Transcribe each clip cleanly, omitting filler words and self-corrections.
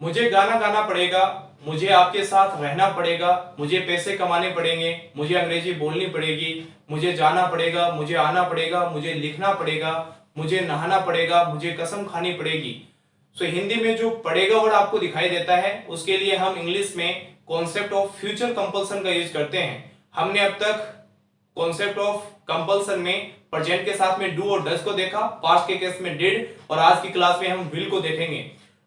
मुझे गाना गाना पड़ेगा, मुझे आपके साथ रहना पड़ेगा, मुझे पैसे कमाने पड़ेंगे, मुझे अंग्रेजी बोलनी पड़ेगी, मुझे जाना पड़ेगा, मुझे आना पड़ेगा, मुझे लिखना पड़ेगा, मुझे नहाना पड़ेगा, मुझे कसम खानी पड़ेगी। सो हिंदी में जो पड़ेगा वर्ड आपको दिखाई देता है उसके लिए हम इंग्लिश में कॉन्सेप्ट ऑफ फ्यूचर कंपल्सन का यूज करते हैं। हमने अब तक कॉन्सेप्ट ऑफ कंपल्सन में प्रेजेंट के साथ में डू और डज को देखा, पास्ट के केस में डिड, और आज की क्लास में हम विल को देखेंगे।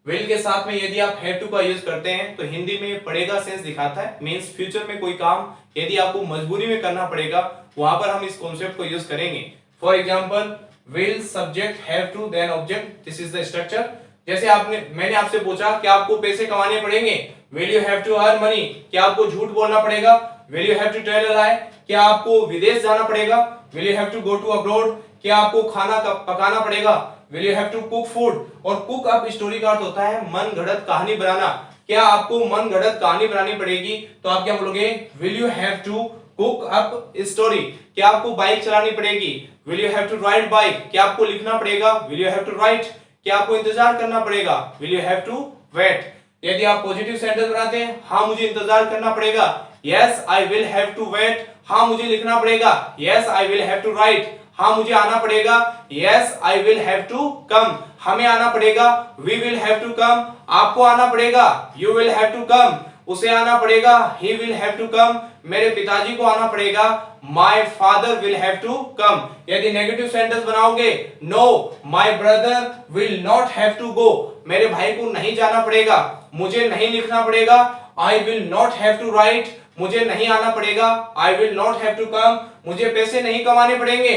विल के साथ में यदि आप हैव टू का यूज करते हैं तो हिंदी में पड़ेगा सेंस दिखाता है, मींस फ्यूचर में कोई काम यदि आपको मजबूरी में करना पड़ेगा वहां पर हम इस कॉन्सेप्ट को यूज करेंगे। For example will subject have to then object, this is the structure. जैसे मैंने आपसे पूछा कि आपको पैसे कमाने पड़ेंगे, will you have to earn money, क्या आपको झूठ बोलना पड़ेगा, will you have to tell a lie, क्या आपको विदेश जाना पड़ेगा, will you have to go to abroad, क्या आपको खाना पकाना पड़ेगा, will you have to cook food. और कुक अप स्टोरी का अर्थ होता है मन गढ़ंत कहानी बनाना, क्या आपको मन गढ़ंत कहानी बनानी पड़ेगी, तो आप क्या बोलोगे, will you have to cook up story. क्या आपको बाइक चलानी पड़ेगी, will you have to ride bike, क्या आपको लिखना पड़ेगा, will you have to write, क्या आपको इंतजार करना पड़ेगा, will you have to wait. यदि आप पॉजिटिव सेंटेंस बनाते हैं, हाँ मुझे इंतजार करना पड़ेगा, yes I will have to wait, हाँ मुझे लिखना पड़ेगा, yes I will have to write, हाँ मुझे आना पड़ेगा, yes I will have to come, हमें आना पड़ेगा, we will have to come, आपको आना पड़ेगा, you will have to come, उसे आना पड़ेगा, he will have to come, मेरे पिताजी को आना पड़ेगा, my father will have to come. यदि नेगेटिव सेंटेंस बनाओगे, no my brother will not have to go, मेरे भाई को नहीं जाना पड़ेगा, मुझे नहीं लिखना पड़ेगा, I will not have to write, मुझे नहीं आना पड़ेगा, I will not have to come, मुझे पैसे नहीं कमाने पड़ेंगे,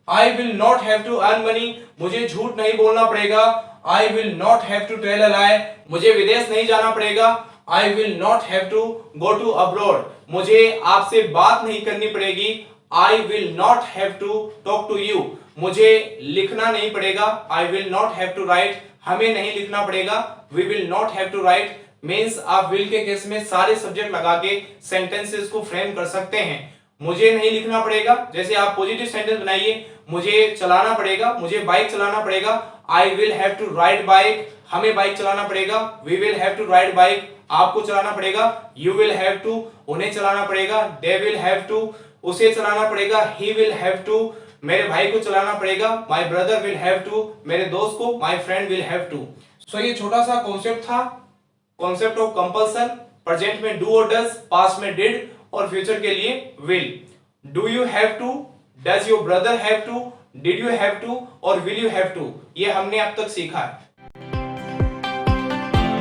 I will not have to earn money, मुझे झूठ नहीं बोलना पड़ेगा, I will not have to tell a lie, मुझे विदेश नहीं जाना पड़ेगा, I will not have to go to abroad, मुझे आपसे बात नहीं करनी पड़ेगी, I will not have to talk to you, मुझे लिखना नहीं पड़ेगा, I will not have to write, हमें नहीं लिखना पड़ेगा, we will not have to write. Means आप विल के केस में सारे सब्जेक्ट लगा के सेंटेंसेस को फ्रेम कर सकते हैं। मुझे नहीं लिखना पड़ेगा, जैसे आप पॉजिटिव सेंटेंस बनाइए, मुझे चलाना पड़ेगा, मुझे बाइक चलाना पड़ेगा, I will have to ride bike, हमें बाइक चलाना पड़ेगा, we will have to ride बाइक, आपको चलाना पड़ेगा, यू विल हैव टू, उन्हें चलाना पड़ेगा, दे विल हैव टू, उसे चलाना पड़ेगा, ही विल हैव टू, मेरे भाई को चलाना पड़ेगा, my brother will have to, मेरे दोस्त को, my friend will have to. So ये छोटा सा कॉन्सेप्ट था, कॉन्सेप्ट ऑफ कंपल्सन। प्रेजेंट में डू और डज, पास्ट में डिड, और फ्यूचर के लिए will. Do you have to, does your brother have to, did you have to और विल यू हैव टू, ये हमने अब तक सीखा है।